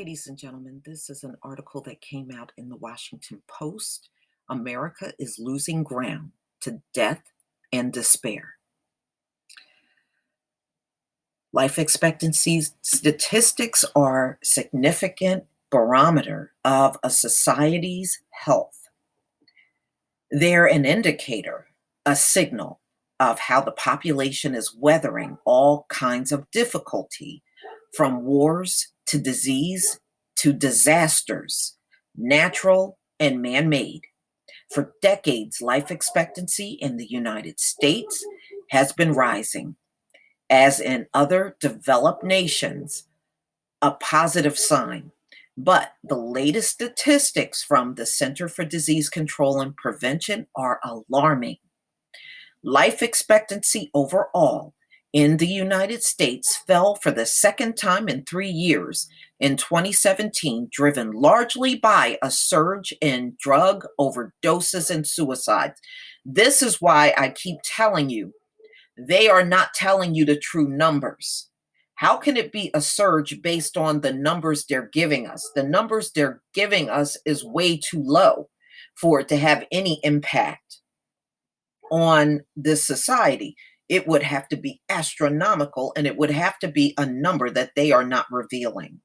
Ladies and gentlemen, this is an article that came out in the Washington Post. America is losing ground to death and despair. Life expectancy statistics are significant barometer of a society's health. They're an indicator, a signal of how the population is weathering all kinds of difficulty, from wars to disease to disasters, natural and man made. For decades, life expectancy in the United States has been rising, as in other developed nations, a positive sign. But the latest statistics from the Center for Disease Control and Prevention are alarming. Life expectancy overall in the United States fell for the second time in 3 years in 2017, driven largely by a surge in drug overdoses and suicides. This is why I keep telling you, they are not telling you the true numbers. How can it be a surge based on the numbers they're giving us? The numbers they're giving us is way too low for it to have any impact on this society. It would have to be astronomical, and it would have to be a number that they are not revealing.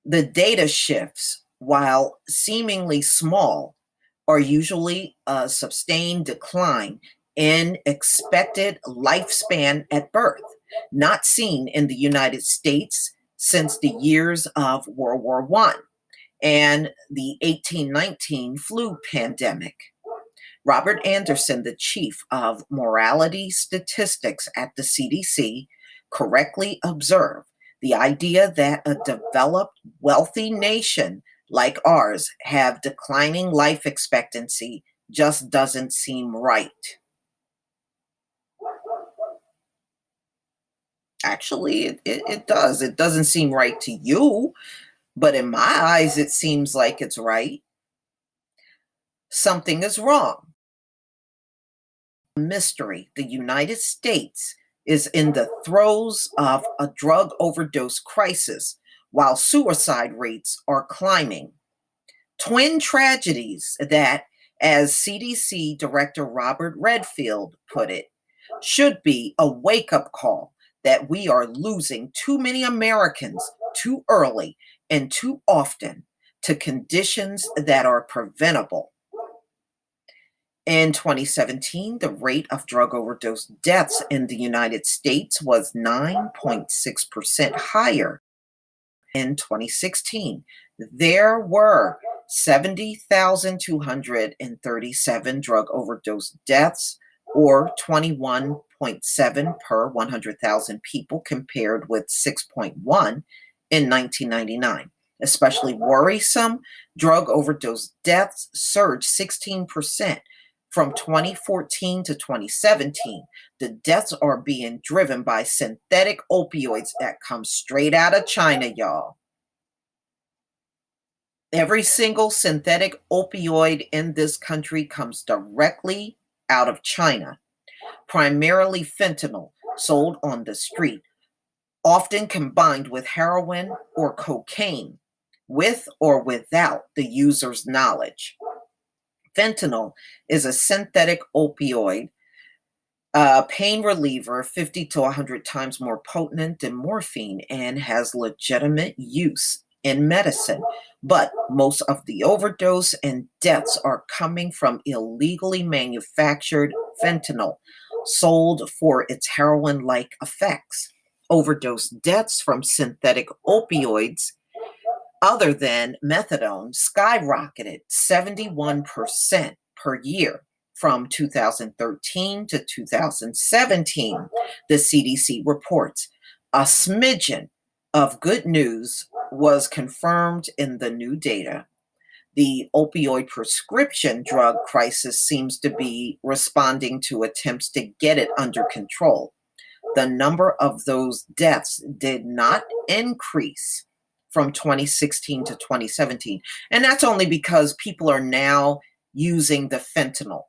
The data shifts, while seemingly small, are usually a sustained decline in expected lifespan at birth, not seen in the United States since the years of World War I and the 1819 flu pandemic. Robert Anderson, the chief of mortality statistics at the CDC, correctly observed the idea that a developed, wealthy nation like ours have declining life expectancy just doesn't seem right. Actually, it does. It doesn't seem right to you, but in my eyes, it seems like it's right. Something is wrong. Mystery. The United States is in the throes of a drug overdose crisis while suicide rates are climbing. Twin tragedies that, as CDC Director Robert Redfield put it, should be a wake up call that we are losing too many Americans too early and too often to conditions that are preventable. In 2017, the rate of drug overdose deaths in the United States was 9.6% higher. In 2016, there were 70,237 drug overdose deaths, or 21.7 per 100,000 people, compared with 6.1 in 1999. Especially worrisome, drug overdose deaths surged 16% from 2014 to 2017. The deaths are being driven by synthetic opioids that come straight out of China, y'all. Every single synthetic opioid in this country comes directly out of China, primarily fentanyl, sold on the street, often combined with heroin or cocaine, with or without the user's knowledge. Fentanyl is a synthetic opioid, pain reliever 50 to 100 times more potent than morphine, and has legitimate use in medicine. But most of the overdose and deaths are coming from illegally manufactured fentanyl, sold for its heroin-like effects. Overdose deaths from synthetic opioids other than methadone skyrocketed 71% per year from 2013 to 2017, the CDC reports. A smidgen of good news was confirmed in the new data. The opioid prescription drug crisis seems to be responding to attempts to get it under control. The number of those deaths did not increase from 2016 to 2017. And that's only because people are now using the fentanyl.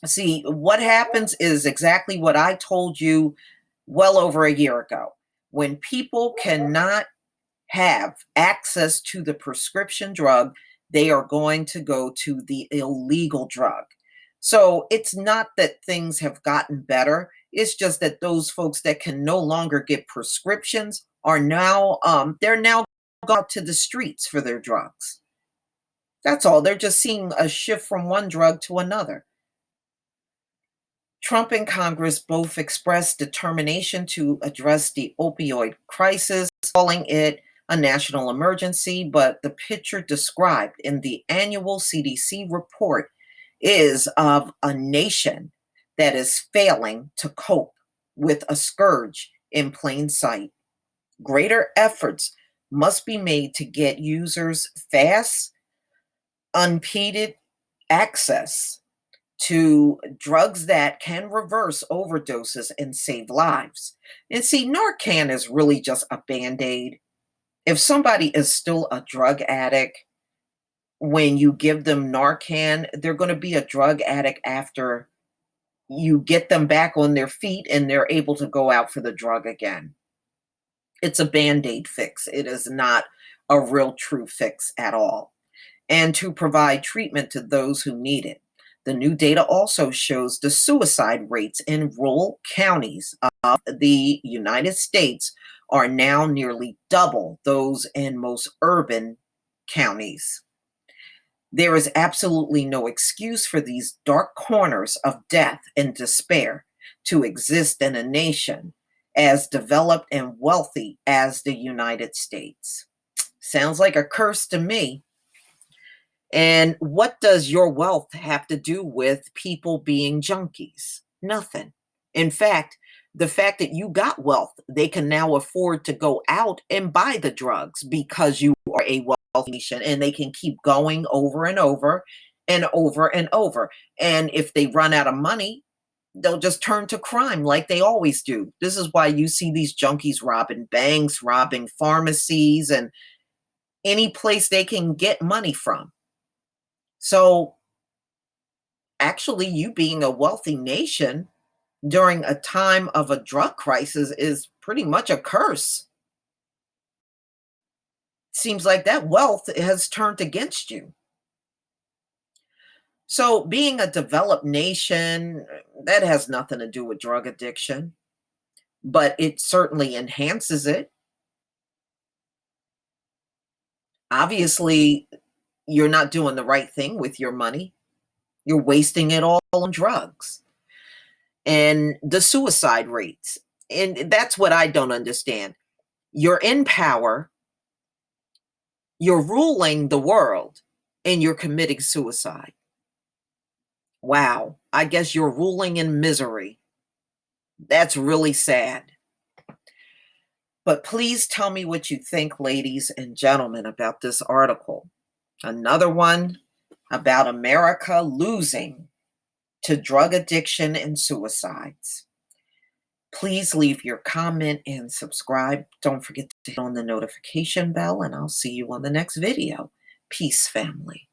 See, what happens is exactly what I told you well over a year ago. When people cannot have access to the prescription drug, they are going to go to the illegal drug. So it's not that things have gotten better. It's just that those folks that can no longer get prescriptions are now they're now going out to the streets for their drugs. That's all. They're just seeing a shift from one drug to another. Trump and Congress both expressed determination to address the opioid crisis, calling it a national emergency. But the picture described in the annual CDC report is of a nation that is failing to cope with a scourge in plain sight. Greater efforts must be made to get users fast, unimpeded access to drugs that can reverse overdoses and save lives. And see, Narcan is really just a band aid. If somebody is still a drug addict, when you give them Narcan, they're going to be a drug addict after you get them back on their feet and they're able to go out for the drug again. It's a band aid fix, it is not a real true fix at all. And to provide treatment to those who need it. The new data also shows the suicide rates in rural counties of the United States are now nearly double those in most urban counties. There is absolutely no excuse for these dark corners of death and despair to exist in a nation as developed and wealthy as the United States. Sounds like a curse to me. And what does your wealth have to do with people being junkies? Nothing. In fact, the fact that you got wealth, they can now afford to go out and buy the drugs because you are a wealthy nation, and they can keep going over and over and over and over. And if they run out of money, they'll just turn to crime like they always do. This is why you see these junkies robbing banks, robbing pharmacies, and any place they can get money from. So actually, you being a wealthy nation during a time of a drug crisis is pretty much a curse. Seems like that wealth has turned against you. So, being a developed nation, that has nothing to do with drug addiction, but it certainly enhances it. Obviously, you're not doing the right thing with your money, you're wasting it all on drugs. And the suicide rates. And that's what I don't understand. You're in power, you're ruling the world, and you're committing suicide. Wow, I guess you're ruling in misery. That's really sad. But please tell me what you think, ladies and gentlemen, about this article. Another one about America losing to drug addiction and suicides. Please leave your comment and subscribe. Don't forget to hit on the notification bell, and I'll see you on the next video. Peace, family.